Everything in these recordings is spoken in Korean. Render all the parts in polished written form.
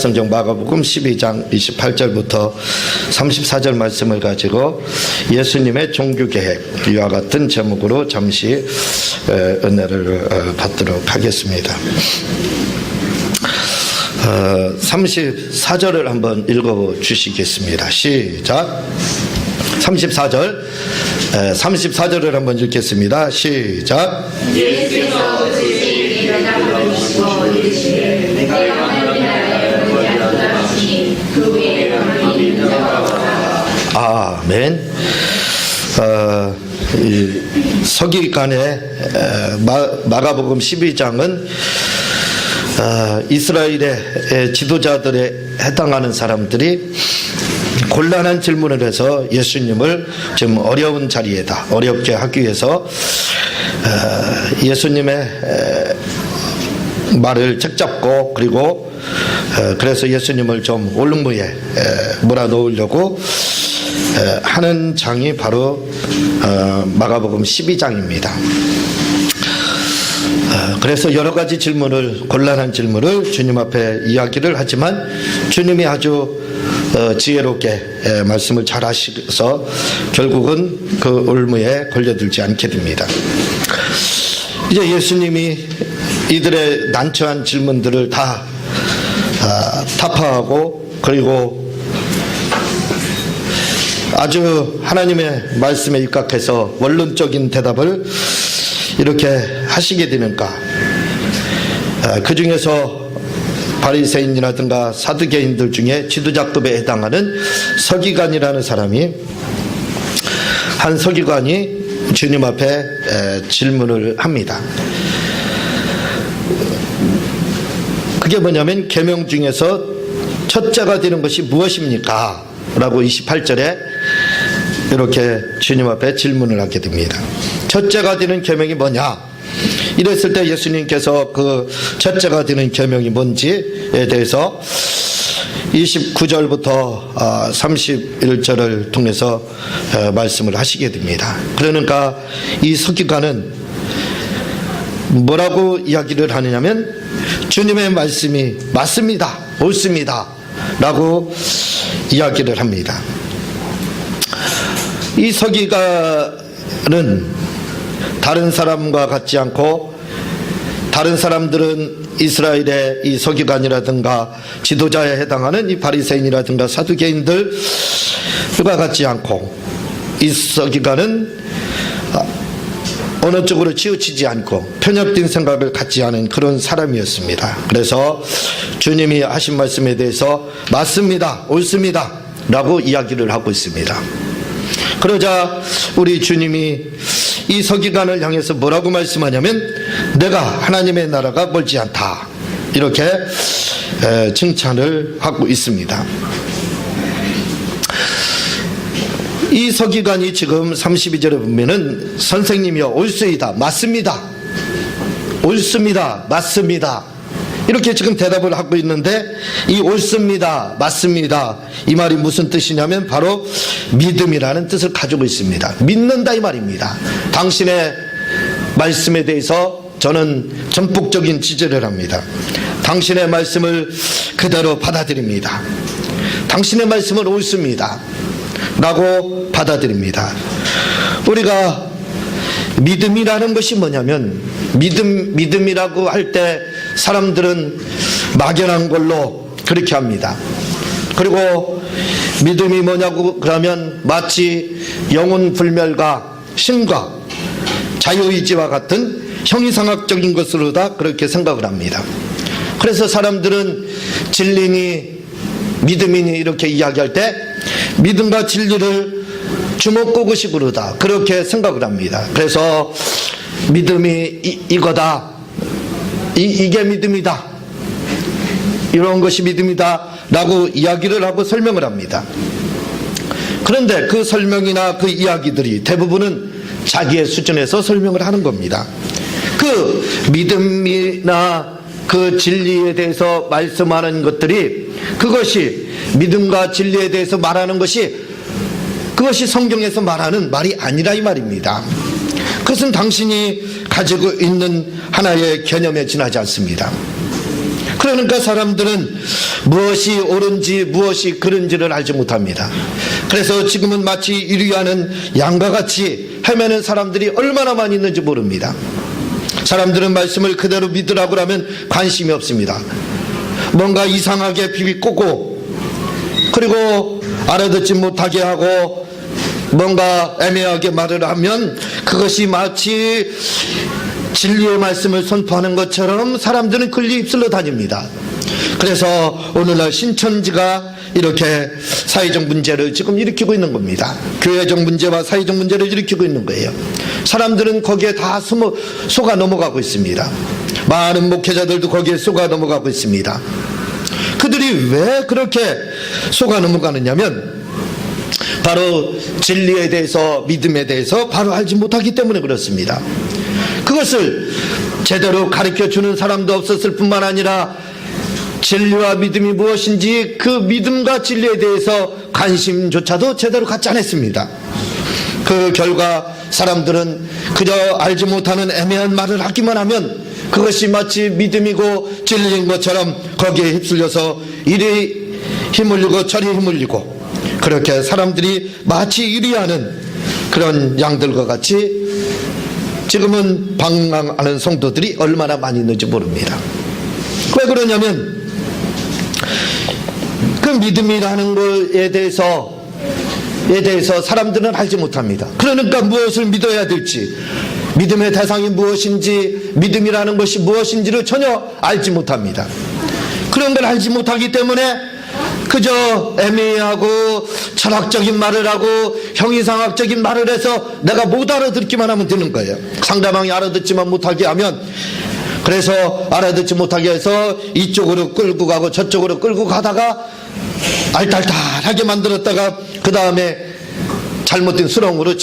성경 마가복음 12장 28절부터 34절 말씀을 가지고 예수님의 종교계획, 이와 같은 제목으로 잠시 은혜를 받도록 하겠습니다. 34절을 한번 읽어 주시겠습니다. 시작. 34절을 한번 읽겠습니다. 시작. 예수께서 즉시 일어나 걸으시고 이르시되 내가 아멘. 서기관의 마가복음 12장은 이스라엘의 지도자들에 해당하는 사람들이 곤란한 질문을 해서 예수님을 지금 어려운 자리에다 어렵게 하기 위해서 예수님의 말을 책잡고 그리고 그래서 예수님을 좀 올무에 몰아넣으려고 하는 장이 바로 마가복음 12장입니다. 그래서 여러 가지 곤란한 질문을 주님 앞에 이야기를 하지만 주님이 아주 지혜롭게 말씀을 잘 하셔서 결국은 그 올무에 걸려들지 않게 됩니다. 이제 예수님이 이들의 난처한 질문들을 다 타파하고 그리고 아주 하나님의 말씀에 입각해서 원론적인 대답을 이렇게 하시게 되는가. 그 중에서 바리새인이라든가 사두개인들 중에 지도자급에 해당하는 서기관이라는 사람이 한 서기관이 주님 앞에 질문을 합니다. 그게 뭐냐면 계명 중에서 첫째가 되는 것이 무엇입니까? 라고 28절에 이렇게 주님 앞에 질문을 하게 됩니다. 첫째가 되는 계명이 뭐냐? 이랬을 때 예수님께서 그 첫째가 되는 계명이 뭔지에 대해서 29절부터 31절을 통해서 말씀을 하시게 됩니다. 그러니까 이 서기관은 뭐라고 이야기를 하느냐면 주님의 말씀이 맞습니다, 옳습니다 라고 이야기를 합니다. 이 서기관은 다른 사람과 같지 않고 다른 사람들은 이스라엘의 이 서기관이라든가 지도자에 해당하는 이 바리새인이라든가 사두개인들과 같지 않고 이 서기관은 어느 쪽으로 치우치지 않고 편협된 생각을 갖지 않은 그런 사람이었습니다. 그래서 주님이 하신 말씀에 대해서 맞습니다, 옳습니다 라고 이야기를 하고 있습니다. 그러자 우리 주님이 이 서기관을 향해서 뭐라고 말씀하냐면 내가 하나님의 나라가 멀지 않다 이렇게 칭찬을 하고 있습니다. 이 서기관이 지금 32절에 보면은 선생님이여 옳소이다, 맞습니다, 옳습니다, 맞습니다 이렇게 지금 대답을 하고 있는데 이 옳습니다, 맞습니다 이 말이 무슨 뜻이냐면 바로 믿음이라는 뜻을 가지고 있습니다. 믿는다 이 말입니다. 당신의 말씀에 대해서 저는 전폭적인 지지를 합니다. 당신의 말씀을 그대로 받아들입니다. 당신의 말씀은 옳습니다 라고 받아들입니다. 우리가 믿음이라는 것이 뭐냐면 믿음이라고 할 때 사람들은 막연한 걸로 그렇게 합니다. 그리고 믿음이 뭐냐고 그러면 마치 영혼 불멸과 신과 자유의지와 같은 형이상학적인 것으로 다 그렇게 생각을 합니다. 그래서 사람들은 진리니 믿음이니 이렇게 이야기할 때 믿음과 진리를 주먹구구식으로 다 그렇게 생각을 합니다. 그래서 믿음이 이거다, 이게 믿음이다, 이런 것이 믿음이다 라고 이야기를 하고 설명을 합니다. 그런데 그 설명이나 그 이야기들이 대부분은 자기의 수준에서 설명을 하는 겁니다. 그 믿음이나 그 진리에 대해서 말씀하는 것들이 그것이 믿음과 진리에 대해서 말하는 것이 그것이 성경에서 말하는 말이 아니라 이 말입니다. 그것은 당신이 가지고 있는 하나의 개념에 지나지 않습니다. 그러니까 사람들은 무엇이 옳은지 무엇이 그른지를 알지 못합니다. 그래서 지금은 마치 이리하는 양과 같이 헤매는 사람들이 얼마나 많이 있는지 모릅니다. 사람들은 말씀을 그대로 믿으라고 하면 관심이 없습니다. 뭔가 이상하게 비비꼬고 그리고 알아듣지 못하게 하고 뭔가 애매하게 말을 하면 그것이 마치 진리의 말씀을 선포하는 것처럼 사람들은 글리 휩쓸려 다닙니다. 그래서 오늘날 신천지가 이렇게 사회적 문제를 지금 일으키고 있는 겁니다. 교회적 문제와 사회적 문제를 일으키고 있는 거예요. 사람들은 거기에 다 속아 넘어가고 있습니다. 많은 목회자들도 거기에 속아 넘어가고 있습니다. 그들이 왜 그렇게 속아 넘어가느냐면 바로 진리에 대해서 믿음에 대해서 바로 알지 못하기 때문에 그렇습니다. 그것을 제대로 가르쳐주는 사람도 없었을 뿐만 아니라 진리와 믿음이 무엇인지 그 믿음과 진리에 대해서 관심조차도 제대로 갖지 않았습니다. 그 결과 사람들은 그저 알지 못하는 애매한 말을 하기만 하면 그것이 마치 믿음이고 진리인 것처럼 거기에 휩쓸려서 이리 힘을리고 저리 힘을리고 그렇게 사람들이 마치 이리하는 그런 양들과 같이 지금은 방황하는 성도들이 얼마나 많이 있는지 모릅니다. 왜 그러냐면 그 믿음이라는 것에 대해서 사람들은 알지 못합니다. 그러니까 무엇을 믿어야 될지, 믿음의 대상이 무엇인지, 믿음이라는 것이 무엇인지를 전혀 알지 못합니다. 그런 걸 알지 못하기 때문에 그저 애매하고 철학적인 말을 하고 형이상학적인 말을 해서 내가 못 알아듣기만 하면 되는 거예요. 상대방이 알아듣지만 못하게 하면, 그래서 알아듣지 못하게 해서 이쪽으로 끌고 가고 저쪽으로 끌고 가다가 알딸딸하게 만들었다가 그 다음에 잘못된 수렁으로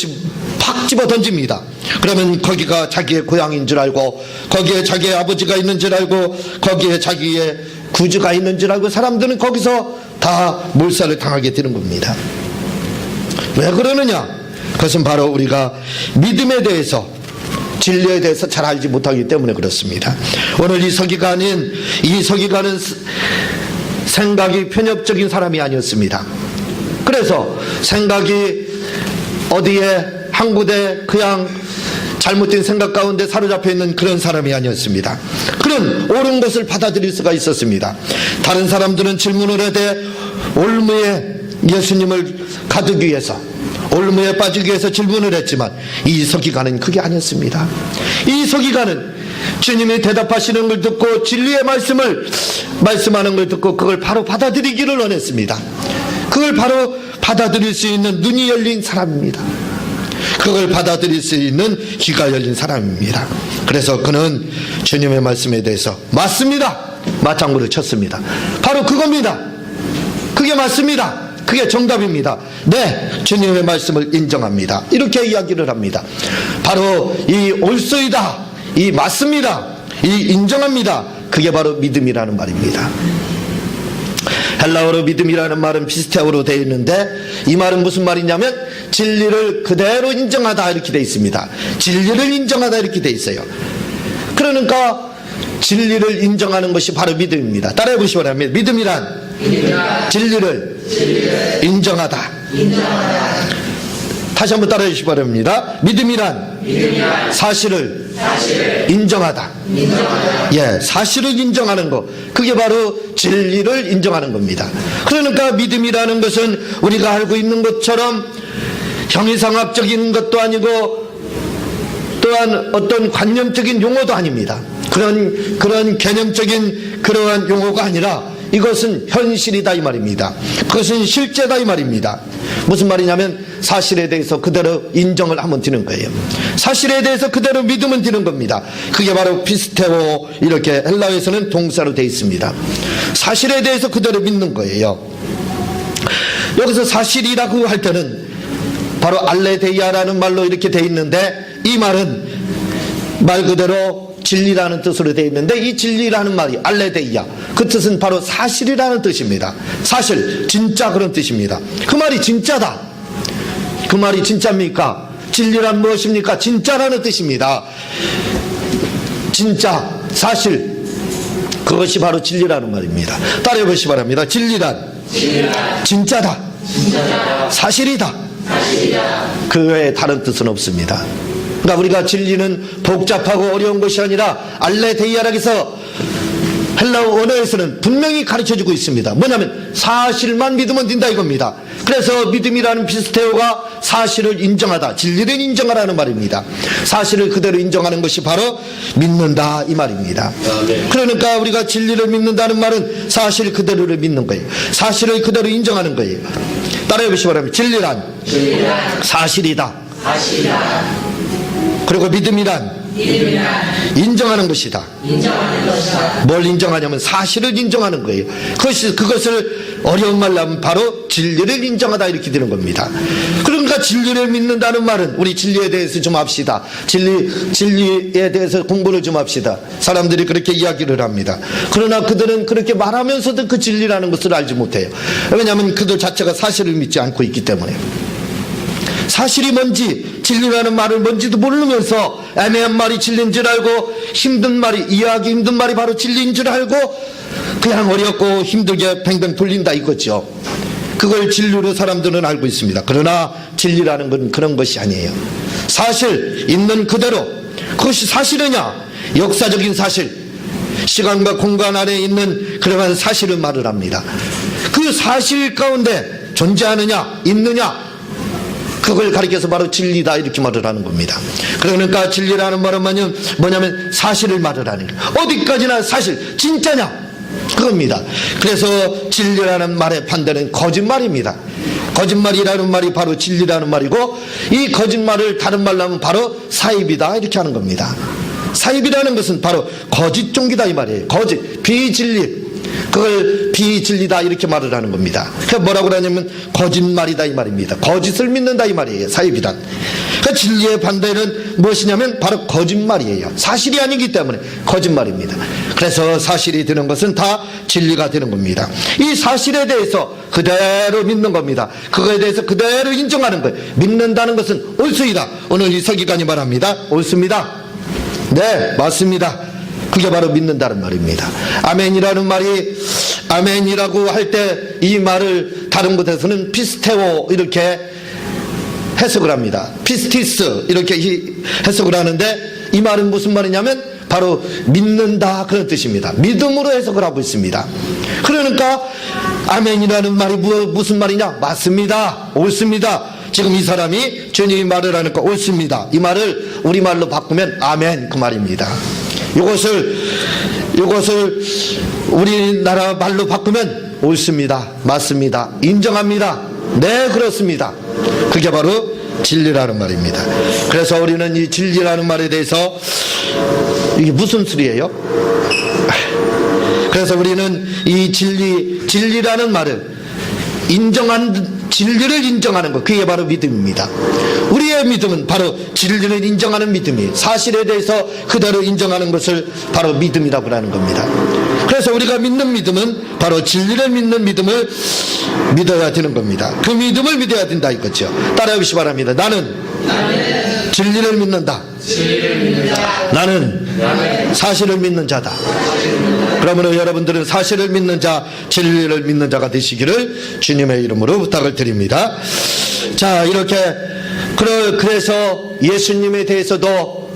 팍 집어 던집니다. 그러면 거기가 자기의 고향인 줄 알고 거기에 자기의 아버지가 있는 줄 알고 거기에 자기의 구주가 있는 줄 알고 사람들은 거기서 다 몰살을 당하게 되는 겁니다. 왜 그러느냐? 그것은 바로 우리가 믿음에 대해서, 진리에 대해서 잘 알지 못하기 때문에 그렇습니다. 오늘 이 서기관은 생각이 편협적인 사람이 아니었습니다. 그래서 생각이 어디에 한 곳에 그냥 잘못된 생각 가운데 사로잡혀 있는 그런 사람이 아니었습니다. 그런 옳은 것을 받아들일 수가 있었습니다. 다른 사람들은 질문을 하되 올무에 예수님을 가두기 위해서, 올무에 빠지기 위해서 질문을 했지만 이 서기관은 그게 아니었습니다. 이 서기관은 주님이 대답하시는 걸 듣고 진리의 말씀하는 걸 듣고 그걸 바로 받아들이기를 원했습니다. 그걸 바로 받아들일 수 있는 눈이 열린 사람입니다. 그걸 받아들일 수 있는 귀가 열린 사람입니다. 그래서 그는 주님의 말씀에 대해서 맞습니다, 맞장구를 쳤습니다. 바로 그겁니다. 그게 맞습니다. 그게 정답입니다. 네, 주님의 말씀을 인정합니다. 이렇게 이야기를 합니다. 바로 이 옳소이다, 이 맞습니다, 이 인정합니다, 그게 바로 믿음이라는 말입니다. 헬라어로 믿음이라는 말은 피스테오로 되어 있는데 이 말은 무슨 말이냐면 진리를 그대로 인정하다 이렇게 되어 있습니다. 진리를 인정하다 이렇게 되어 있어요. 그러니까 진리를 인정하는 것이 바로 믿음입니다. 따라해 보시기 바랍니다. 믿음이란 진리를 인정하다. 다시 한번 따라해 주시기 바랍니다. 믿음이란 사실을 인정하다. 예, 사실을 인정하는 것, 그게 바로 진리를 인정하는 겁니다. 그러니까 믿음이라는 것은 우리가 알고 있는 것처럼 형이상학적인 것도 아니고 또한 어떤 관념적인 용어도 아닙니다. 그런 개념적인 그러한 용어가 아니라 이것은 현실이다 이 말입니다. 그것은 실제다 이 말입니다. 무슨 말이냐면 사실에 대해서 그대로 인정을 하면 되는 거예요. 사실에 대해서 그대로 믿으면 되는 겁니다. 그게 바로 피스테오, 이렇게 헬라어에서는 동사로 되어 있습니다. 사실에 대해서 그대로 믿는 거예요. 여기서 사실이라고 할 때는 바로 알레데이아라는 말로 이렇게 되어 있는데 이 말은 말 그대로 진리라는 뜻으로 되어 있는데 이 진리라는 말이 알레데이아, 그 뜻은 바로 사실이라는 뜻입니다. 사실, 진짜, 그런 뜻입니다. 그 말이 진짜다. 그 말이 진짜입니까? 진리란 무엇입니까? 진짜라는 뜻입니다. 진짜, 사실, 그것이 바로 진리라는 말입니다. 따라해 보시기 바랍니다. 진리란 진짜다. 사실이다. 그 외에 다른 뜻은 없습니다. 그러니까 우리가 진리는 복잡하고 어려운 것이 아니라 알레데이아락에서 헬라어 언어에서는 분명히 가르쳐주고 있습니다. 뭐냐면 사실만 믿으면 된다 이겁니다. 그래서 믿음이라는 피스테오가 사실을 인정하다, 진리를 인정하라는 말입니다. 사실을 그대로 인정하는 것이 바로 믿는다 이 말입니다. 그러니까 우리가 진리를 믿는다는 말은 사실 그대로를 믿는 거예요. 사실을 그대로 인정하는 거예요. 따라해 보시기 바랍니다. 진리란 사실이다. 그리고 믿음이란 인정하는 것이다. 뭘 인정하냐면 사실을 인정하는 거예요. 그것을 어려운 말로 하면 바로 진리를 인정하다 이렇게 되는 겁니다. 그러니까 진리를 믿는다는 말은 우리 진리에 대해서 좀 합시다. 진리에 대해서 공부를 좀 합시다. 사람들이 그렇게 이야기를 합니다. 그러나 그들은 그렇게 말하면서도 그 진리라는 것을 알지 못해요. 왜냐하면 그들 자체가 사실을 믿지 않고 있기 때문에. 사실이 뭔지, 진리라는 말을 뭔지도 모르면서 애매한 말이 진리인 줄 알고 힘든 말이, 이해하기 힘든 말이 바로 진리인 줄 알고 그냥 어렵고 힘들게 뱅뱅 돌린다 이거죠. 그걸 진리로 사람들은 알고 있습니다. 그러나 진리라는 건 그런 것이 아니에요. 사실 있는 그대로, 그것이 사실이냐? 역사적인 사실, 시간과 공간 안에 있는 그러한 사실을 말을 합니다. 그 사실 가운데 존재하느냐 있느냐, 그걸 가리켜서 바로 진리다 이렇게 말을 하는 겁니다. 그러니까 진리라는 말은 뭐냐면 사실을 말을 하는 거예요. 어디까지나 사실, 진짜냐 그겁니다. 그래서 진리라는 말의 반대는 거짓말입니다. 거짓말이라는 말이 바로 진리라는 말이고, 이 거짓말을 다른 말로 하면 바로 사입이다 이렇게 하는 겁니다. 사입이라는 것은 바로 거짓 종기다 이 말이에요. 거짓, 비진리, 그걸 비진리다 이렇게 말을 하는 겁니다. 그러니까 뭐라고 하냐면 거짓말이다 이 말입니다. 거짓을 믿는다 이 말이에요. 사입이란. 그러니까 진리의 반대는 무엇이냐면 바로 거짓말이에요. 사실이 아니기 때문에 거짓말입니다. 그래서 사실이 되는 것은 다 진리가 되는 겁니다. 이 사실에 대해서 그대로 믿는 겁니다. 그거에 대해서 그대로 인정하는 거예요. 믿는다는 것은 옳습니다. 오늘 이 서기관이 말합니다. 옳습니다. 네, 맞습니다. 그게 바로 믿는다는 말입니다. 아멘이라는 말이, 아멘이라고 할 때 이 말을 다른 곳에서는 피스테오 이렇게 해석을 합니다. 피스티스 이렇게 해석을 하는데, 이 말은 무슨 말이냐면 바로 믿는다 그런 뜻입니다. 믿음으로 해석을 하고 있습니다. 그러니까 아멘이라는 말이 무슨 말이냐? 맞습니다. 옳습니다. 지금 이 사람이 주님이 말을 하니까 옳습니다. 이 말을 우리말로 바꾸면 아멘 그 말입니다. 이것을 우리나라 말로 바꾸면 옳습니다. 맞습니다. 인정합니다. 네, 그렇습니다. 그게 바로 진리라는 말입니다. 그래서 우리는 이 진리라는 말에 대해서 이게 무슨 소리예요? 그래서 우리는 이 진리라는 말을 진리를 인정하는 것, 그게 바로 믿음입니다. 우리의 믿음은 바로 진리를 인정하는 믿음이에요. 사실에 대해서 그대로 인정하는 것을 바로 믿음이라고 하는 겁니다. 그래서 우리가 믿는 믿음은 바로 진리를 믿는 믿음을 믿어야 되는 겁니다. 그 믿음을 믿어야 된다 이거죠. 따라해 보시기 바랍니다. 나는 진리를 믿는다. 나는 사실을 믿는 자다. 그러므로 여러분들은 사실을 믿는 자, 진리를 믿는 자가 되시기를 주님의 이름으로 부탁을 드립니다. 자, 이렇게 그래서 예수님에 대해서도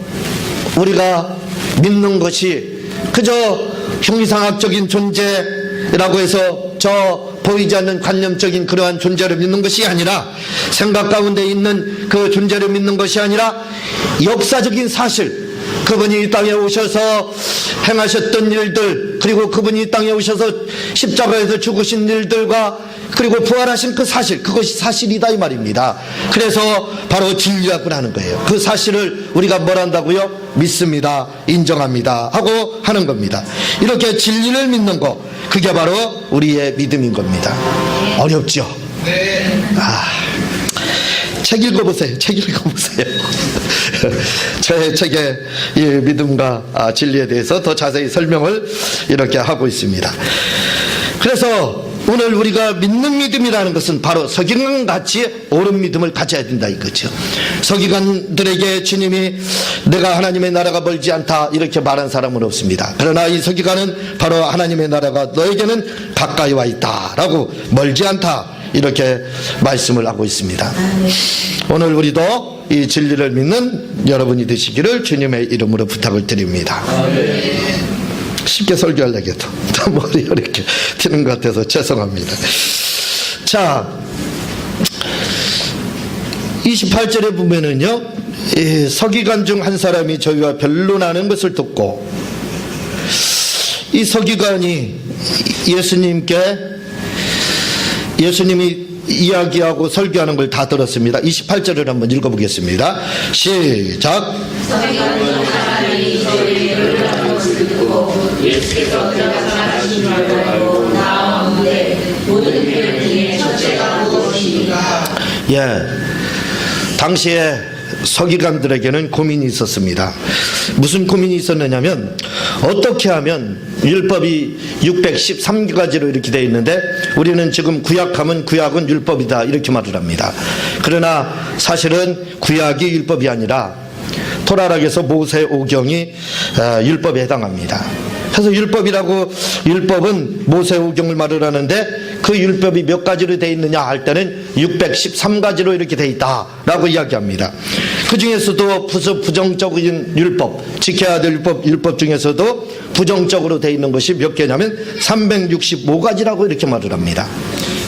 우리가 믿는 것이 그저 형이상학적인 존재라고 해서 저 보이지 않는 관념적인 그러한 존재를 믿는 것이 아니라, 생각 가운데 있는 그 존재를 믿는 것이 아니라 역사적인 사실, 그분이 이 땅에 오셔서 행하셨던 일들, 그리고 그분이 이 땅에 오셔서 십자가에서 죽으신 일들과 그리고 부활하신 그 사실, 그것이 사실이다 이 말입니다. 그래서 바로 진리라고 하는 거예요. 그 사실을 우리가 뭘 한다고요? 믿습니다, 인정합니다 하고 하는 겁니다. 이렇게 진리를 믿는 거, 그게 바로 우리의 믿음인 겁니다. 어렵죠? 네. 책 읽어보세요. 책 읽어보세요. 제 책에 이 믿음과 진리에 대해서 더 자세히 설명을 이렇게 하고 있습니다. 그래서 오늘 우리가 믿는 믿음이라는 것은 바로 서기관 같이 옳은 믿음을 가져야 된다 이거죠. 서기관들에게 주님이 내가 하나님의 나라가 멀지 않다 이렇게 말한 사람은 없습니다. 그러나 이 서기관은 바로 하나님의 나라가 너에게는 가까이 와 있다 라고 멀지 않다 이렇게 말씀을 하고 있습니다. 오늘 우리도 이 진리를 믿는 여러분이 되시기를 주님의 이름으로 부탁을 드립니다. 쉽게 설교하려고 해도 머리 이렇게 튀는 것 같아서 죄송합니다. 자, 28절에 보면은요, 서기관 중 한 사람이 저희와 변론하는 것을 듣고 이 서기관이 예수님이 이야기하고 설교하는 걸 다 들었습니다. 28절을 한번 읽어보겠습니다. 시작. 예수께서 들어가서 말하신 줄 알고 나오는데 모든 별 중에 첫째가 무엇입니까? 예, 당시에 서기관들에게는 고민이 있었습니다. 무슨 고민이 있었느냐면 어떻게 하면 율법이 613가지로 이렇게 되어 있는데 우리는 지금 구약하면 구약은 율법이다 이렇게 말을 합니다. 그러나 사실은 구약이 율법이 아니라 토라락에서 모세 오경이 율법에 해당합니다. 그래서 율법은 모세 오경을 말을 하는데 그 율법이 몇 가지로 되어 있느냐 할 때는 613가지로 이렇게 되어 있다라고 이야기합니다. 그 중에서도 부정적인 율법, 지켜야 될 율법 중에서도 부정적으로 되어 있는 것이 몇 개냐면 365가지라고 이렇게 말을 합니다.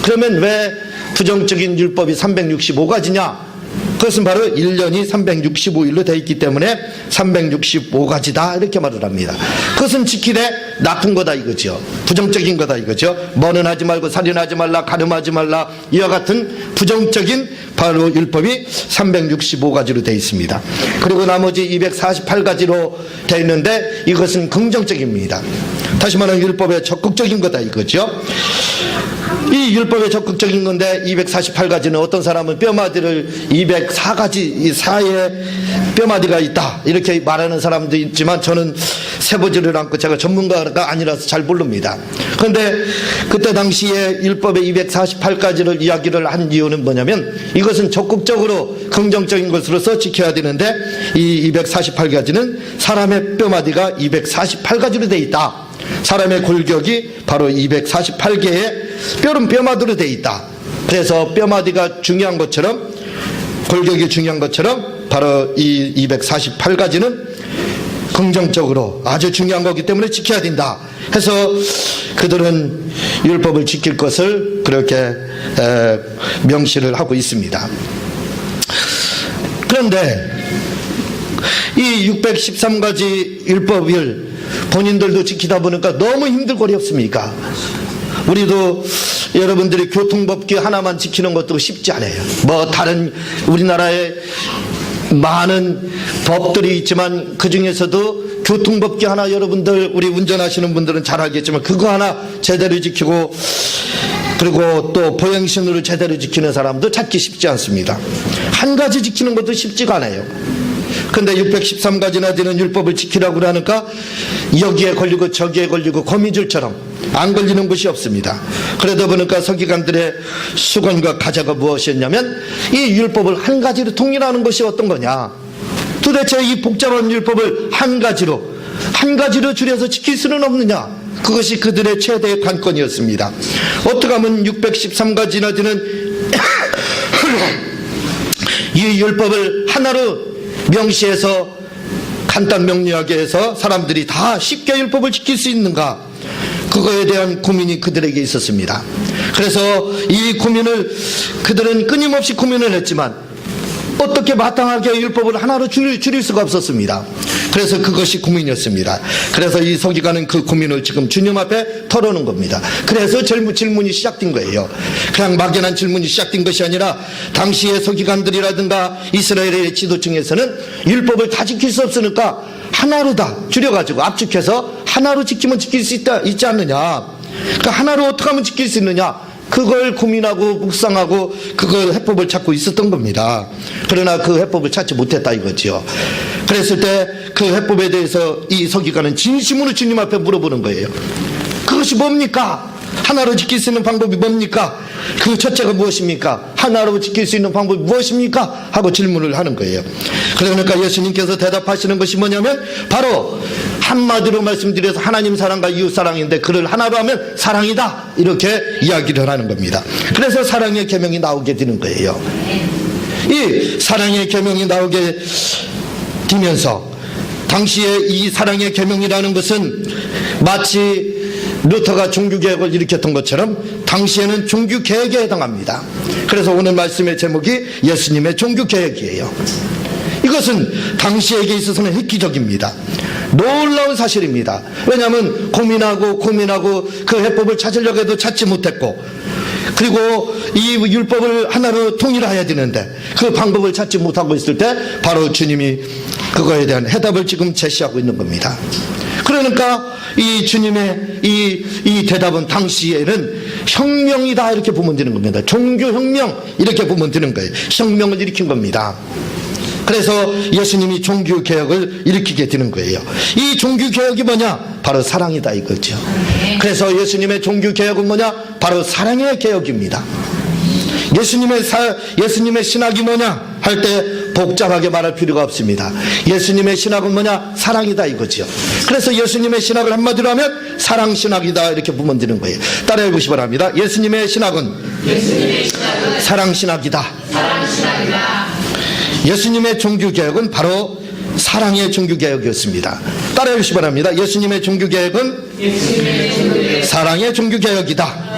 그러면 왜 부정적인 율법이 365가지냐? 그것은 바로 1년이 365일로 되어 있기 때문에 365가지다 이렇게 말을 합니다. 그것은 지키되 나쁜 거다 이거죠. 부정적인 거다 이거죠. 뭐는 하지 말고 살인하지 말라, 가늠하지 말라, 이와 같은 부정적인 바로 율법이 365가지로 되어 있습니다. 그리고 나머지 248가지로 되어 있는데 이것은 긍정적입니다. 다시 말하면 율법의 적극적인 거다 이거죠. 이 율법의 적극적인 건데 248가지는 어떤 사람은 뼈마디를 204가지 사이에 뼈마디가 있다 이렇게 말하는 사람도 있지만 저는 세보지를 않고 제가 전문가가 아니라서 잘 모릅니다. 그런데 그때 당시에 율법의 248가지를 이야기를 한 이유는 뭐냐면 이것은 적극적으로 긍정적인 것으로서 지켜야 되는데 이 248가지는 사람의 뼈마디가 248가지로 되어 있다. 사람의 골격이 바로 248개의 뼈마디로 되어 있다. 그래서 뼈마디가 중요한 것처럼 골격이 중요한 것처럼 바로 이 248가지는 긍정적으로 아주 중요한 거기 때문에 지켜야 된다 해서 그들은 율법을 지킬 것을 그렇게 명시를 하고 있습니다. 그런데 이 613가지 율법을 본인들도 지키다 보니까 너무 힘들고 어렵습니까? 우리도 여러분들이 교통법규 하나만 지키는 것도 쉽지 않아요. 뭐 다른 우리나라에 많은 법들이 있지만 그 중에서도 교통법규 하나 여러분들 우리 운전하시는 분들은 잘 알겠지만 그거 하나 제대로 지키고 그리고 또 보행신호를 제대로 지키는 사람도 찾기 쉽지 않습니다. 한 가지 지키는 것도 쉽지가 않아요. 근데 613가지나 되는 율법을 지키라고 하니까 여기에 걸리고 저기에 걸리고 거미줄처럼 안 걸리는 것이 없습니다. 그러다 보니까 서기관들의 수건과 가자가 무엇이었냐면 이 율법을 한 가지로 통일하는 것이 어떤 거냐. 도대체 이 복잡한 율법을 한 가지로 줄여서 지킬 수는 없느냐. 그것이 그들의 최대의 관건이었습니다. 어떻게 하면 613가지나 되는 이 율법을 하나로 명시해서 간단 명료하게 해서 사람들이 다 쉽게 율법을 지킬 수 있는가, 그거에 대한 고민이 그들에게 있었습니다. 그래서 이 고민을 그들은 끊임없이 고민을 했지만 어떻게 마땅하게 율법을 하나로 줄일 수가 없었습니다. 그래서 그것이 고민이었습니다. 그래서 이 서기관은 그 고민을 지금 주님 앞에 털어놓은 겁니다. 그래서 질문이 시작된 거예요. 그냥 막연한 질문이 시작된 것이 아니라 당시의 서기관들이라든가 이스라엘의 지도층에서는 율법을 다 지킬 수 없으니까 하나로 다 줄여가지고 압축해서 하나로 지키면 지킬 수 있지 않느냐. 그러니까 하나로 어떻게 하면 지킬 수 있느냐. 그걸 고민하고 묵상하고 그걸 해법을 찾고 있었던 겁니다. 그러나 그 해법을 찾지 못했다 이거죠. 그랬을 때 그 해법에 대해서 이 서기관은 진심으로 주님 앞에 물어보는 거예요. 그것이 뭡니까? 하나로 지킬 수 있는 방법이 뭡니까? 그 첫째가 무엇입니까? 하나로 지킬 수 있는 방법이 무엇입니까? 하고 질문을 하는 거예요. 그러니까 예수님께서 대답하시는 것이 뭐냐면 바로 한마디로 말씀드려서 하나님 사랑과 이웃 사랑인데 그를 하나로 하면 사랑이다, 이렇게 이야기를 하는 겁니다. 그래서 사랑의 계명이 나오게 되는 거예요. 이 사랑의 계명이 나오게 되면서 당시에 이 사랑의 계명이라는 것은 마치 루터가 종교개혁을 일으켰던 것처럼 당시에는 종교개혁에 해당합니다. 그래서 오늘 말씀의 제목이 예수님의 종교개혁이에요. 이것은 당시에게 있어서는 획기적입니다. 놀라운 사실입니다. 왜냐하면 고민하고 그 해법을 찾으려고 해도 찾지 못했고, 그리고 이 율법을 하나로 통일해야 되는데 그 방법을 찾지 못하고 있을 때 바로 주님이 그거에 대한 해답을 지금 제시하고 있는 겁니다. 그러니까 이 주님의 이 대답은 당시에는 혁명이다, 이렇게 보면 되는 겁니다. 종교혁명, 이렇게 보면 되는 거예요. 혁명을 일으킨 겁니다. 그래서 예수님이 종교개혁을 일으키게 되는 거예요. 이 종교개혁이 뭐냐? 바로 사랑이다, 이거죠. 그래서 예수님의 종교개혁은 뭐냐? 바로 사랑의 개혁입니다. 예수님의 신학이 뭐냐? 할 때 복잡하게 말할 필요가 없습니다. 예수님의 신학은 뭐냐? 사랑이다, 이거죠. 그래서 예수님의 신학을 한마디로 하면 사랑신학이다, 이렇게 보면 되는 거예요. 따라해 보시기 바랍니다. 예수님의 신학은 사랑신학이다. 예수님의 종교개혁은 바로 사랑의 종교개혁이었습니다. 따라해 주시기 바랍니다. 예수님의 종교개혁은 사랑의 종교개혁이다.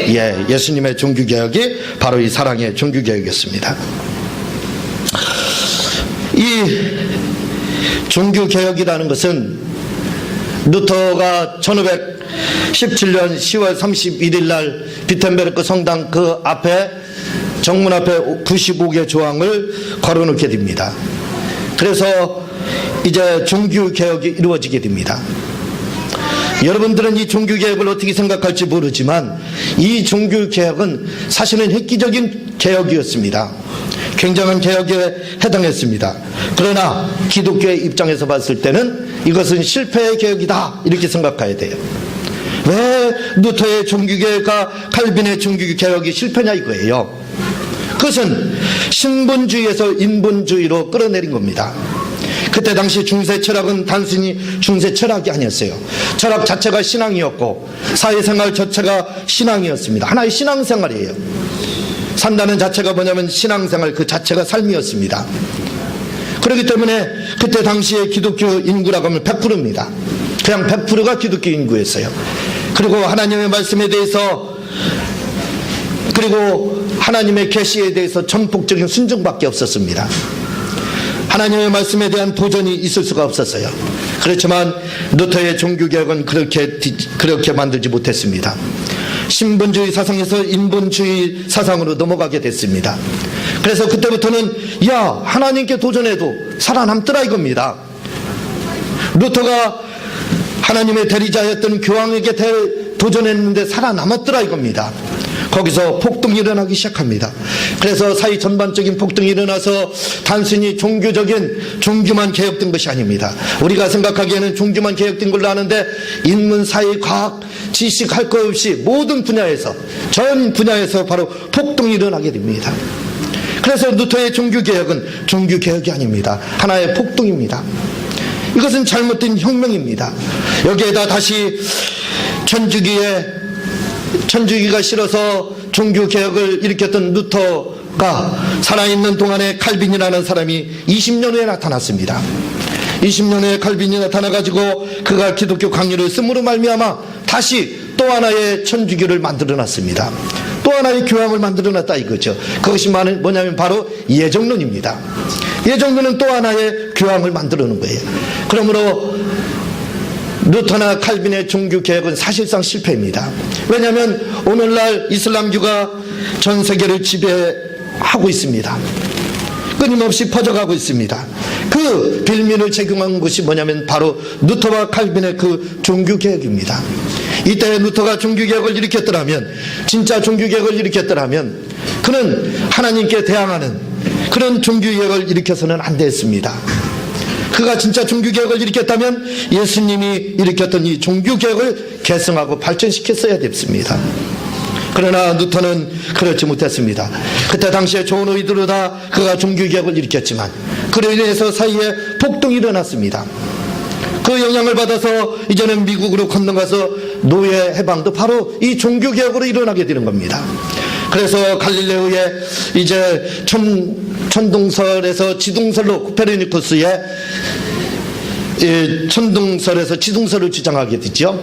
예, 예수님의 종교개혁이 바로 이 사랑의 종교개혁이었습니다. 이 종교개혁이라는 것은 루터가 1517년 10월 31일 날 비텐베르크 성당 그 앞에 정문 앞에 95개 조항을 걸어놓게 됩니다. 그래서 이제 종교개혁이 이루어지게 됩니다. 여러분들은 이 종교개혁을 어떻게 생각할지 모르지만 이 종교개혁은 사실은 획기적인 개혁이었습니다. 굉장한 개혁에 해당했습니다. 그러나 기독교의 입장에서 봤을 때는 이것은 실패의 개혁이다, 이렇게 생각해야 돼요. 왜 루터의 종교개혁과 칼빈의 종교개혁이 실패냐 이거예요. 그것은 신분주의에서 인본주의로 끌어내린 겁니다. 그때 당시 중세 철학은 단순히 중세 철학이 아니었어요. 철학 자체가 신앙이었고 사회생활 자체가 신앙이었습니다. 하나의 신앙생활이에요. 산다는 자체가 뭐냐면 신앙생활 그 자체가 삶이었습니다. 그렇기 때문에 그때 당시에 기독교 인구라고 하면 100%입니다. 그냥 100%가 기독교 인구였어요. 그리고 하나님의 말씀에 대해서, 그리고 하나님의 계시에 대해서 전폭적인 순종밖에 없었습니다. 하나님의 말씀에 대한 도전이 있을 수가 없었어요. 그렇지만 루터의 종교개혁은 그렇게 만들지 못했습니다. 신분주의 사상에서 인본주의 사상으로 넘어가게 됐습니다. 그래서 그때부터는 야, 하나님께 도전해도 살아남더라 이겁니다. 루터가 하나님의 대리자였던 교황에게 도전했는데 살아남았더라 이겁니다. 거기서 폭동이 일어나기 시작합니다. 그래서 사회 전반적인 폭동이 일어나서 단순히 종교만 개혁된 것이 아닙니다. 우리가 생각하기에는 종교만 개혁된 걸로 아는데 인문, 사회, 과학, 지식 할 것 없이 모든 분야에서, 전 분야에서 바로 폭동이 일어나게 됩니다. 그래서 루터의 종교개혁은 종교개혁이 아닙니다. 하나의 폭동입니다. 이것은 잘못된 혁명입니다. 여기에다 다시 천주교가 싫어서 종교개혁을 일으켰던 루터가 살아있는 동안에 칼빈이라는 사람이 20년 후에 나타났습니다. 20년 후에 칼빈이 나타나가지고 그가 기독교 강요를 쓰므로 말미암아 다시 또 하나의 천주교를 만들어놨습니다. 또 하나의 교황을 만들어놨다 이거죠. 그것이 뭐냐면 바로 예정론입니다. 예정론은 또 하나의 교황을 만들어놓은 거예요. 그러므로 루터나 칼빈의 종교개혁은 사실상 실패입니다. 왜냐하면 오늘날 이슬람교가 전 세계를 지배하고 있습니다. 끊임없이 퍼져가고 있습니다. 그 빌미를 제공한 것이 뭐냐면 바로 루터와 칼빈의 그 종교개혁입니다. 이때 루터가 종교개혁을 일으켰더라면, 진짜 종교개혁을 일으켰더라면 그는 하나님께 대항하는 그런 종교개혁을 일으켜서는 안 됐습니다. 그가 진짜 종교개혁을 일으켰다면 예수님이 일으켰던 이 종교개혁을 계승하고 발전시켰어야 됐습니다. 그러나 누턴은 그렇지 못했습니다. 그때 당시에 좋은 의도로 다 그가 종교개혁을 일으켰지만 그로 인해서 사이에 폭동이 일어났습니다. 그 영향을 받아서 이제는 미국으로 건너가서 노예 해방도 바로 이 종교개혁으로 일어나게 되는 겁니다. 그래서 갈릴레오의 이제 천동설에서 지동설로 코페르니쿠스의 천동설에서 지동설을 주장하게 되죠.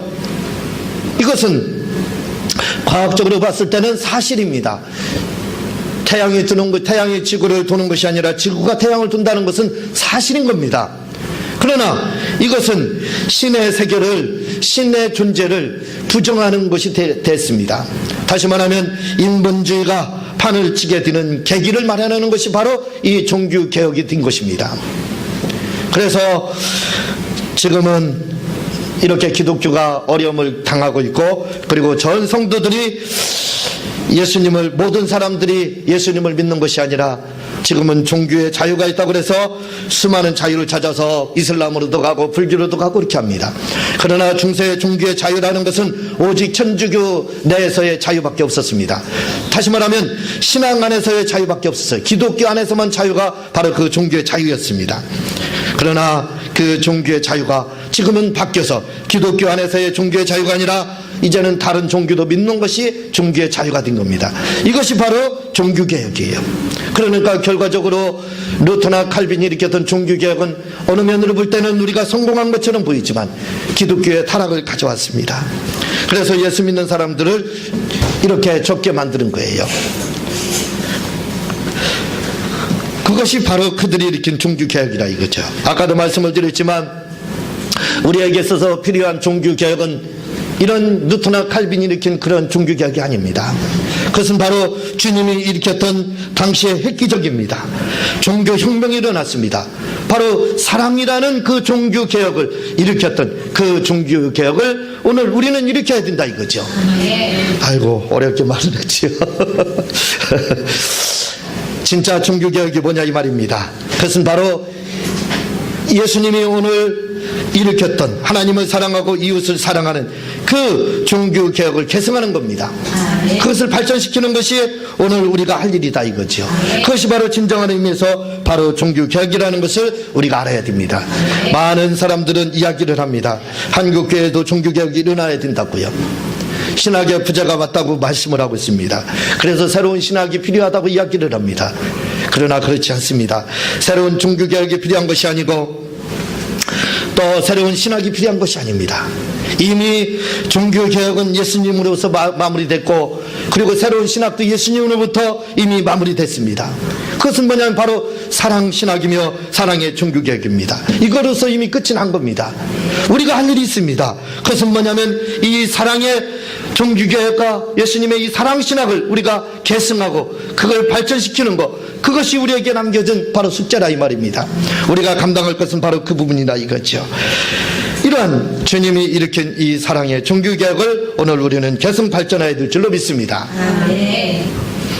이것은 과학적으로 봤을 때는 사실입니다. 태양이 지구를 도는 것이 아니라 지구가 태양을 돈다는 것은 사실인 겁니다. 그러나 이것은 신의 세계를, 신의 존재를 부정하는 것이 됐습니다. 다시 말하면 인본주의가 판을 치게 되는 계기를 마련하는 것이 바로 이 종교개혁이 된 것입니다. 그래서 지금은 이렇게 기독교가 어려움을 당하고 있고, 그리고 전 성도들이 모든 사람들이 예수님을 믿는 것이 아니라 지금은 종교의 자유가 있다고 해서 수많은 자유를 찾아서 이슬람으로도 가고 불교로도 가고 그렇게 합니다. 그러나 중세의 종교의 자유라는 것은 오직 천주교 내에서의 자유밖에 없었습니다. 다시 말하면 신앙 안에서의 자유밖에 없었어요. 기독교 안에서만 자유가 바로 그 종교의 자유였습니다. 그러나 그 종교의 자유가 지금은 바뀌어서 기독교 안에서의 종교의 자유가 아니라 이제는 다른 종교도 믿는 것이 종교의 자유가 된 겁니다. 이것이 바로 종교개혁이에요. 그러니까 결과적으로 루터나 칼빈이 일으켰던 종교개혁은 어느 면으로 볼 때는 우리가 성공한 것처럼 보이지만 기독교의 타락을 가져왔습니다. 그래서 예수 믿는 사람들을 이렇게 적게 만드는 거예요. 그것이 바로 그들이 일으킨 종교개혁이라 이거죠. 아까도 말씀을 드렸지만 우리에게 있어서 필요한 종교개혁은 이런 루터나 칼빈이 일으킨 그런 종교개혁이 아닙니다. 그것은 바로 주님이 일으켰던 당시의 획기적입니다. 종교혁명이 일어났습니다. 바로 사랑이라는 그 종교개혁을 일으켰던 그 종교개혁을 오늘 우리는 일으켜야 된다 이거죠. 아이고 어렵게 말을 했지요. 진짜 종교개혁이 뭐냐 이 말입니다. 그것은 바로 예수님이 오늘 일으켰던 하나님을 사랑하고 이웃을 사랑하는 그 종교개혁을 계승하는 겁니다. 그것을 발전시키는 것이 오늘 우리가 할 일이다 이거죠. 그것이 바로 진정한 의미에서 바로 종교개혁이라는 것을 우리가 알아야 됩니다. 많은 사람들은 이야기를 합니다. 한국교회도 종교개혁이 일어나야 된다고요. 신학의 부재가 맞다고 말씀을 하고 있습니다. 그래서 새로운 신학이 필요하다고 이야기를 합니다. 그러나 그렇지 않습니다. 새로운 종교개혁이 필요한 것이 아니고 또 새로운 신학이 필요한 것이 아닙니다. 이미 종교개혁은 예수님으로서 마무리됐고 그리고 새로운 신학도 예수님으로부터 이미 마무리됐습니다. 그것은 뭐냐면 바로 사랑신학이며 사랑의 종교개혁입니다. 이거로서 이미 끝이 난 겁니다. 우리가 할 일이 있습니다. 그것은 뭐냐면 이 사랑의 종교개혁과 예수님의 이 사랑신학을 우리가 계승하고 그걸 발전시키는 것, 그것이 우리에게 남겨진 바로 숙제라 이 말입니다. 우리가 감당할 것은 바로 그 부분이다 이거죠. 이러한 주님이 일으킨 이 사랑의 종교개혁을 오늘 우리는 계속 발전해야 될 줄로 믿습니다.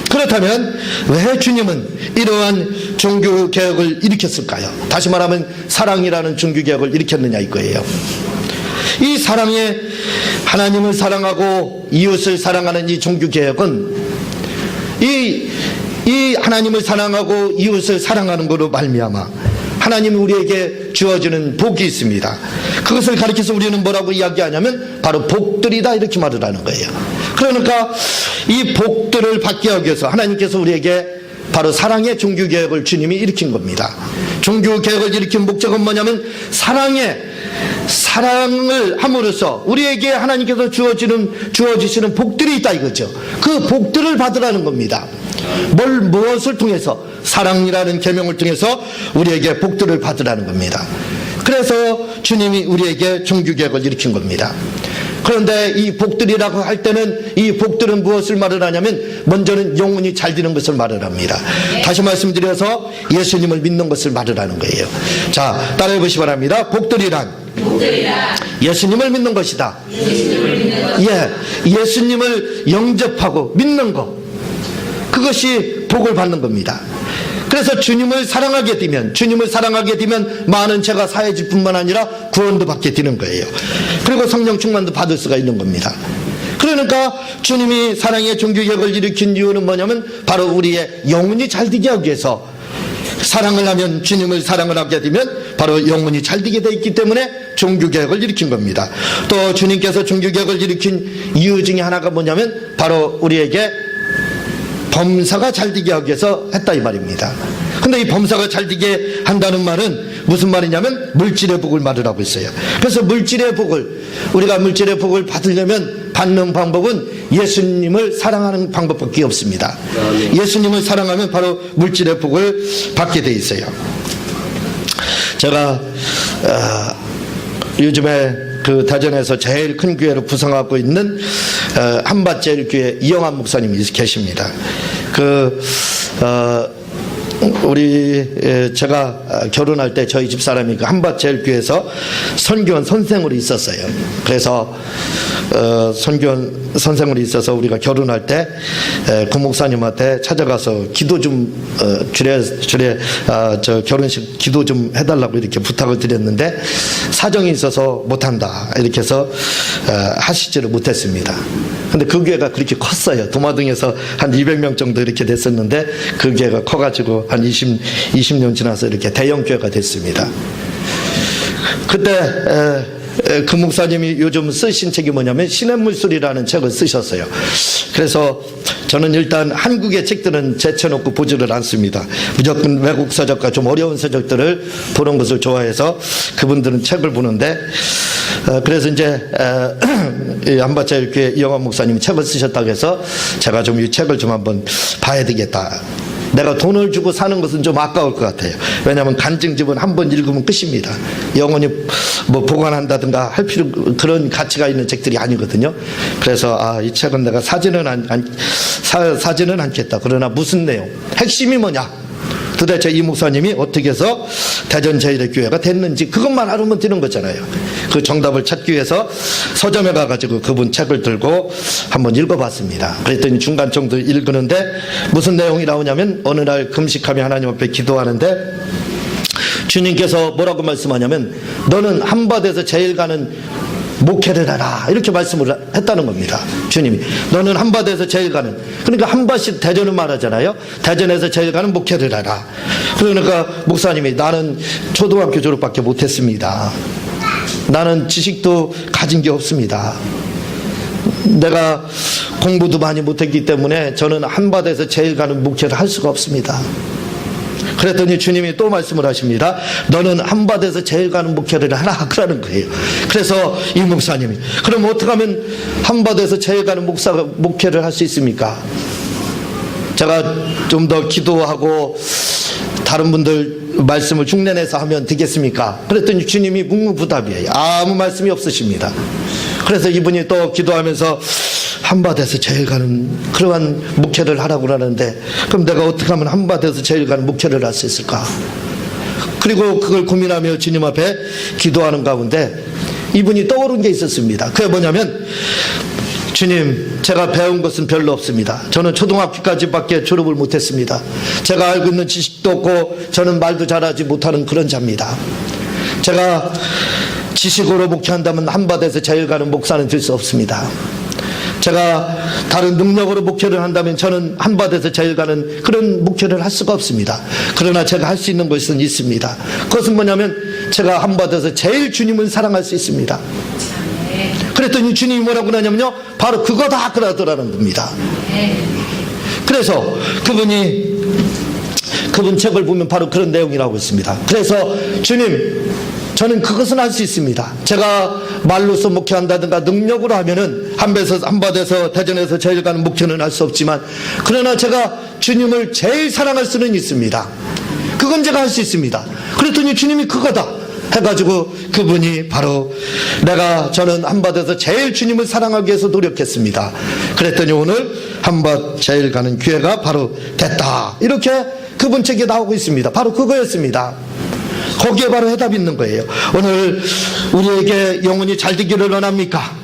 그렇다면 왜 주님은 이러한 종교개혁을 일으켰을까요? 다시 말하면 사랑이라는 종교개혁을 일으켰느냐 이거예요. 이 사랑의 하나님을 사랑하고 이웃을 사랑하는 이 종교개혁은 이 하나님을 사랑하고 이웃을 사랑하는 것으로 말미암아 하나님이 우리에게 주어지는 복이 있습니다. 그것을 가리켜서 우리는 뭐라고 이야기하냐면 바로 복들이다 이렇게 말을 하는 거예요. 그러니까 이 복들을 받게 하기 위해서 하나님께서 우리에게 바로 사랑의 종교개혁을 주님이 일으킨 겁니다. 종교개혁을 일으킨 목적은 뭐냐면 사랑을 함으로써 우리에게 하나님께서 주어지시는 복들이 있다 이거죠. 그 복들을 받으라는 겁니다. 무엇을 통해서? 사랑이라는 계명을 통해서 우리에게 복들을 받으라는 겁니다. 그래서 주님이 우리에게 종교개혁을 일으킨 겁니다. 그런데 이 복들이라고 할 때는 이 복들은 무엇을 말을 하냐면 먼저는 영혼이 잘 되는 것을 말을 합니다. 다시 말씀드려서 예수님을 믿는 것을 말을 하는 거예요. 자, 따라해 보시기 바랍니다. 복들이란 예수님을 믿는 것이다. 예수님을 영접하고 믿는 것, 그것이 복을 받는 겁니다. 그래서 주님을 사랑하게 되면 많은 죄가 사해질 뿐만 아니라 구원도 받게 되는 거예요. 그리고 성령 충만도 받을 수가 있는 겁니다. 그러니까 주님이 사랑의 종교개혁을 일으킨 이유는 뭐냐면 바로 우리의 영혼이 잘 되게 하기 위해서, 사랑을 하면, 주님을 사랑을 하게 되면 바로 영혼이 잘 되게 되어 있기 때문에 종교개혁을 일으킨 겁니다. 또 주님께서 종교개혁을 일으킨 이유 중에 하나가 뭐냐면 바로 우리에게 범사가 잘 되게 하기 위해서 했다 이 말입니다. 근데 이 범사가 잘 되게 한다는 말은 무슨 말이냐면 물질의 복을 말을 하고 있어요. 그래서 물질의 복을, 우리가 물질의 복을 받으려면 받는 방법은 예수님을 사랑하는 방법밖에 없습니다. 예수님을 사랑하면 바로 물질의 복을 받게 돼 있어요. 제가 요즘에 그 대전에서 제일 큰 교회로 구성하고 있는 한밭제일교회 이영환 목사님이 계십니다. 제가 결혼할 때 저희 집사람이 그 한밭제일교회에서 선교원 선생으로 있었어요. 그래서 선교원 선생으로 있어서 우리가 결혼할 때 그 목사님한테 찾아가서 기도 좀 저 결혼식 기도 좀 해달라고 이렇게 부탁을 드렸는데 사정이 있어서 못한다 이렇게 해서 하시지를 못했습니다. 근데 그 교회가 그렇게 컸어요. 도마등에서 한 200명 정도 이렇게 됐었는데 그 교회가 커가지고 한 20년 지나서 이렇게 대형 교회가 됐습니다. 그때 그 목사님이 요즘 쓰신 책이 뭐냐면 시냇물술이라는 책을 쓰셨어요. 그래서 저는 일단 한국의 책들은 제쳐놓고 보지를 않습니다. 무조건 외국 서적과 좀 어려운 서적들을 보는 것을 좋아해서 그분들은 책을 보는데, 그래서 이제 한밭제일교회 이영환 목사님이 책을 쓰셨다고 해서 제가 좀 이 책을 좀 한번 봐야 되겠다. 내가 돈을 주고 사는 것은 좀 아까울 것 같아요. 왜냐하면 간증집은 한 번 읽으면 끝입니다. 영원히 뭐 보관한다든가 할 그런 가치가 있는 책들이 아니거든요. 그래서 이 책은 내가 사지는 않겠다. 그러나 무슨 내용, 핵심이 뭐냐, 도대체 이 목사님이 어떻게 해서 대전 제1교회가 됐는지 그것만 알으면 되는 거잖아요. 그 정답을 찾기 위해서 서점에 가가지고 그분 책을 들고 한번 읽어봤습니다. 그랬더니 중간 정도 읽는데 무슨 내용이 나오냐면, 어느 날 금식하며 하나님 앞에 기도하는데 주님께서 뭐라고 말씀하냐면 너는 한밭에서 제일 가는 목회를 해라 이렇게 말씀을 했다는 겁니다. 주님이 너는 한밭에서 제일 가는, 그러니까 한밭이 대전을 말하잖아요. 대전에서 제일 가는 목회를 해라. 그러니까 목사님이 나는 초등학교 졸업밖에 못했습니다. 나는 지식도 가진 게 없습니다. 내가 공부도 많이 못했기 때문에 저는 한밭에서 제일 가는 목회를 할 수가 없습니다. 그랬더니 주님이 또 말씀을 하십니다. 너는 한밭에서 제일 가는 목회를 하라 그러는 거예요. 그래서 이 목사님이 그럼 어떻게 하면 한밭에서 제일 가는 목회를 할 수 있습니까? 제가 좀 더 기도하고 다른 분들 말씀을 흉내내서 하면 되겠습니까? 그랬더니 주님이 묵묵부답이에요. 아무 말씀이 없으십니다. 그래서 이분이 또 기도하면서 한밭에서 제일 가는 그러한 목회를 하라고 하는데 그럼 내가 어떻게 하면 한밭에서 제일 가는 목회를 할 수 있을까? 그리고 그걸 고민하며 주님 앞에 기도하는 가운데 이분이 떠오른 게 있었습니다. 그게 뭐냐면, 주님, 제가 배운 것은 별로 없습니다. 저는 초등학교까지밖에 졸업을 못했습니다. 제가 알고 있는 지식도 없고 저는 말도 잘하지 못하는 그런 자입니다. 제가 지식으로 목회한다면 한밭에서 제일 가는 목사는 될 수 없습니다. 제가 다른 능력으로 목회를 한다면 저는 한밭에서 제일 가는 그런 목회를 할 수가 없습니다. 그러나 제가 할 수 있는 것은 있습니다. 그것은 뭐냐면 제가 한밭에서 제일 주님을 사랑할 수 있습니다. 그랬더니 주님이 뭐라고 하냐면요, 바로 그거다 그러더라는 겁니다. 그래서 그분 책을 보면 바로 그런 내용이 나오고 있습니다. 그래서 주님, 저는 그것은 할 수 있습니다. 제가 말로서 목회한다든가 능력으로 하면은 한밭에서 대전에서 제일 가는 목회는 할 수 없지만, 그러나 제가 주님을 제일 사랑할 수는 있습니다. 그건 제가 할 수 있습니다. 그랬더니 주님이 그거다 해가지고 그분이 바로 저는 한밭에서 제일 주님을 사랑하기 위해서 노력했습니다. 그랬더니 오늘 한밭 제일 가는 교회가 바로 됐다. 이렇게 그분 책에 나오고 있습니다. 바로 그거였습니다. 거기에 바로 해답이 있는 거예요. 오늘 우리에게 영혼이 잘 되기를 원합니까?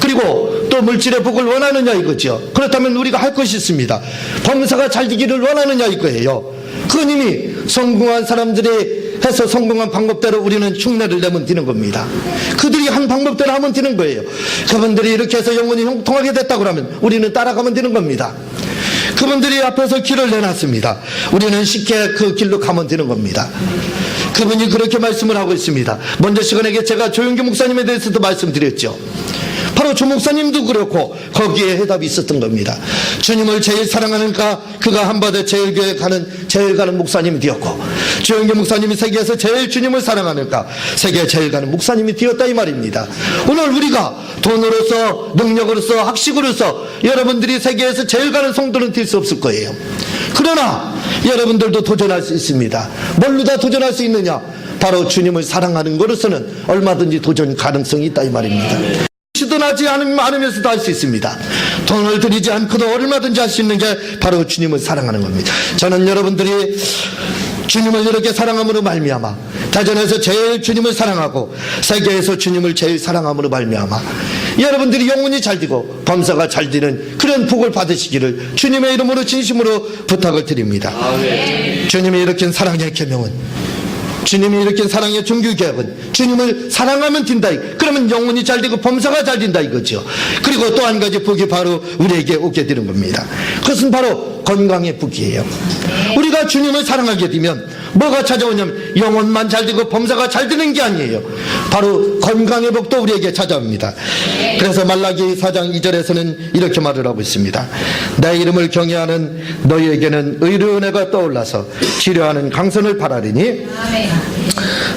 그리고 또 물질의 복을 원하느냐 이거죠. 그렇다면 우리가 할 것이 있습니다. 범사가 잘 되기를 원하느냐 이거예요. 그건 이미 성공한 사람들이 해서 성공한 방법대로 우리는 흉내를 내면 되는 겁니다. 그들이 한 방법대로 하면 되는 거예요. 그분들이 이렇게 해서 영혼이 형통하게 됐다고 하면 우리는 따라가면 되는 겁니다. 그분들이 앞에서 길을 내놨습니다. 우리는 쉽게 그 길로 가면 되는 겁니다. 그분이 그렇게 말씀을 하고 있습니다. 먼저 시간에 제가 조영기 목사님에 대해서도 말씀드렸죠. 바로 조 목사님도 그렇고 거기에 해답이 있었던 겁니다. 주님을 제일 사랑하니까 그가 한바다 제일교회 제일 가는 목사님이 되었고, 조영기 목사님이 세계에서 제일 주님을 사랑하니까 세계 제일 가는 목사님이 되었다 이 말입니다. 오늘 우리가 돈으로서 능력으로서 학식으로서 여러분들이 세계에서 제일 가는 성도는 될 수 없을 거예요. 그러나 여러분들도 도전할 수 있습니다. 뭘로 다 도전할 수 있느냐? 바로 주님을 사랑하는 것으로서는 얼마든지 도전 가능성이 있다 이 말입니다. 시도하지 않으면서도 할 수 있습니다. 돈을 들이지 않고도 얼마든지 할 수 있는 게 바로 주님을 사랑하는 겁니다. 저는 여러분들이 주님을 이렇게 사랑함으로 말미암아 대전에서 제일 주님을 사랑하고 세계에서 주님을 제일 사랑함으로 말미암아 여러분들이 영혼이 잘 되고 범사가 잘 되는 그런 복을 받으시기를 주님의 이름으로 진심으로 부탁을 드립니다. 주님이 일으킨 사랑의 계명은, 주님이 일으킨 사랑의 종교개혁은 주님을 사랑하면 된다. 그러면 영혼이 잘 되고 범사가 잘 된다 이거죠. 그리고 또 한 가지 복이 바로 우리에게 오게 되는 겁니다. 그것은 바로 건강의 복이에요. 우리가 주님을 사랑하게 되면 뭐가 찾아오냐면 영혼만 잘 되고 범사가 잘 되는 게 아니에요. 바로 건강의 복도 우리에게 찾아옵니다. 그래서 말라기 4장 2절에서는 이렇게 말을 하고 있습니다. 내 이름을 경외하는 너희에게는 의로운 은혜가 떠올라서 치료하는 강선을 바라리니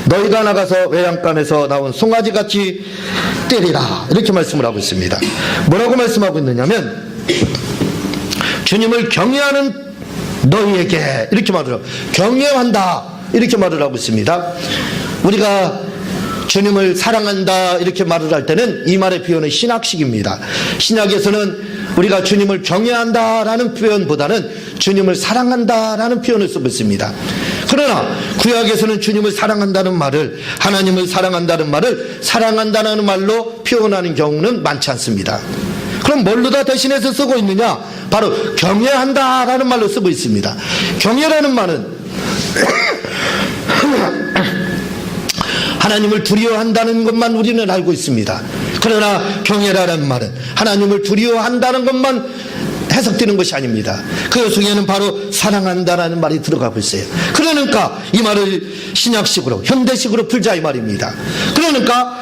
너희가 나가서 외양간에서 나온 송아지같이 때리라. 이렇게 말씀을 하고 있습니다. 뭐라고 말씀하고 있느냐면 주님을 경외하는 너희에게 이렇게 말을 하고, 경외한다 이렇게 말을 하고 있습니다. 우리가 주님을 사랑한다 이렇게 말을 할 때는 이 말의 표현은 신학식입니다. 신약에서는 우리가 주님을 경외한다라는 표현보다는 주님을 사랑한다라는 표현을 쓰고 있습니다. 그러나 구약에서는 주님을 사랑한다는 말을, 하나님을 사랑한다는 말을 사랑한다는 말로 표현하는 경우는 많지 않습니다. 그럼 뭘로 다 대신해서 쓰고 있느냐? 바로 경외한다라는 말로 쓰고 있습니다. 경외라는 말은 하나님을 두려워한다는 것만 우리는 알고 있습니다. 그러나 경외라는 말은 하나님을 두려워한다는 것만 해석되는 것이 아닙니다. 그 속에는 바로 사랑한다라는 말이 들어가고 있어요. 그러니까 이 말을 신약식으로 현대식으로 풀자 이 말입니다. 그러니까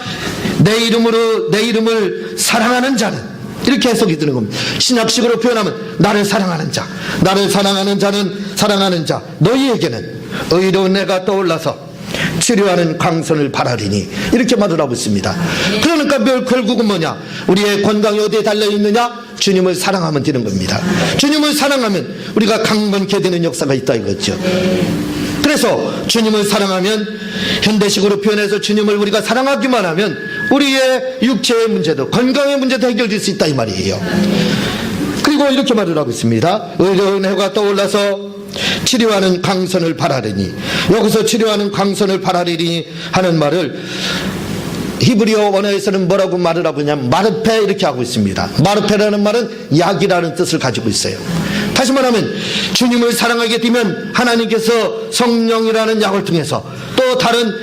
내 이름을 사랑하는 자는 이렇게 해석이 되는 겁니다. 신약식으로 표현하면 나를 사랑하는 자, 나를 사랑하는 자는 사랑하는 자, 너희에게는 의로운 애가 떠올라서 치료하는 강선을 바라리니 이렇게 말을 하고 있습니다. 그러니까 결국은 뭐냐? 우리의 건강이 어디에 달려있느냐? 주님을 사랑하면 되는 겁니다. 주님을 사랑하면 우리가 강건케 되는 역사가 있다 이거죠. 그래서 주님을 사랑하면, 현대식으로 표현해서 주님을 우리가 사랑하기만 하면 우리의 육체의 문제도 건강의 문제도 해결될 수 있다 이 말이에요. 그리고 이렇게 말을 하고 있습니다. 의로운 해가 떠올라서 치료하는 강선을 바라리니, 여기서 치료하는 강선을 바라리니 하는 말을 히브리어 원어에서는 뭐라고 말을 하고 있냐면 마르페 이렇게 하고 있습니다. 마르페라는 말은 약이라는 뜻을 가지고 있어요. 다시 말하면 주님을 사랑하게 되면 하나님께서 성령이라는 약을 통해서 또 다른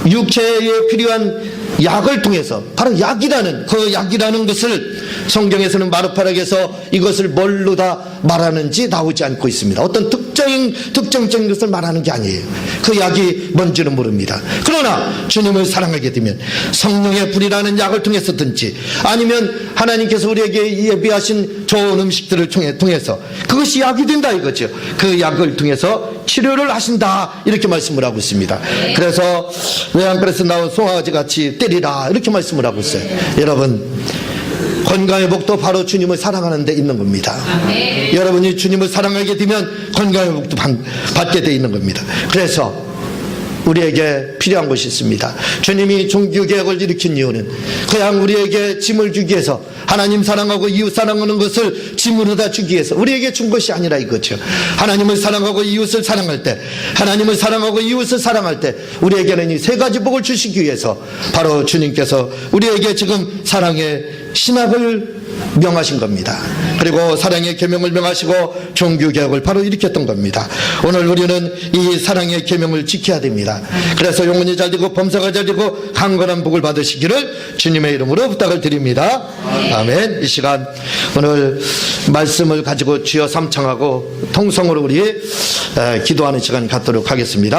육체에 필요한 약을 통해서, 바로 약이라는 그 약이라는 것을 성경에서는 마르파락에서 이것을 뭘로 다 말하는지 나오지 않고 있습니다. 어떤 특정적인 것을 말하는 게 아니에요. 그 약이 뭔지는 모릅니다. 그러나 주님을 사랑하게 되면 성령의 불이라는 약을 통해서든지 아니면 하나님께서 우리에게 예비하신 좋은 음식들을 통해서 그것이 약이 된다 이거죠. 그 약을 통해서 치료를 하신다 이렇게 말씀을 하고 있습니다. 그래서 외양간에서 나온 송아지 같이 때리라 이렇게 말씀을 하고 있어요. 여러분, 건강의 복도 바로 주님을 사랑하는 데 있는 겁니다. 여러분이 주님을 사랑하게 되면 건강의 복도 받게 돼 있는 겁니다. 그래서 우리에게 필요한 것이 있습니다. 주님이 종교개혁을 일으킨 이유는 그냥 우리에게 짐을 주기 위해서, 하나님 사랑하고 이웃 사랑하는 것을 짐으로 다 주기 위해서 우리에게 준 것이 아니라 이거죠. 하나님을 사랑하고 이웃을 사랑할 때, 하나님을 사랑하고 이웃을 사랑할 때 우리에게는 이 세 가지 복을 주시기 위해서 바로 주님께서 우리에게 지금 사랑의 신학을 명하신 겁니다. 그리고 사랑의 계명을 명하시고 종교개혁을 바로 일으켰던 겁니다. 오늘 우리는 이 사랑의 계명을 지켜야 됩니다. 그래서 영혼이 잘되고 범사가 잘되고 강건한 복을 받으시기를 주님의 이름으로 부탁을 드립니다. 아멘. 이 시간 오늘 말씀을 가지고 주여 삼창하고 통성으로 우리 기도하는 시간 갖도록 하겠습니다.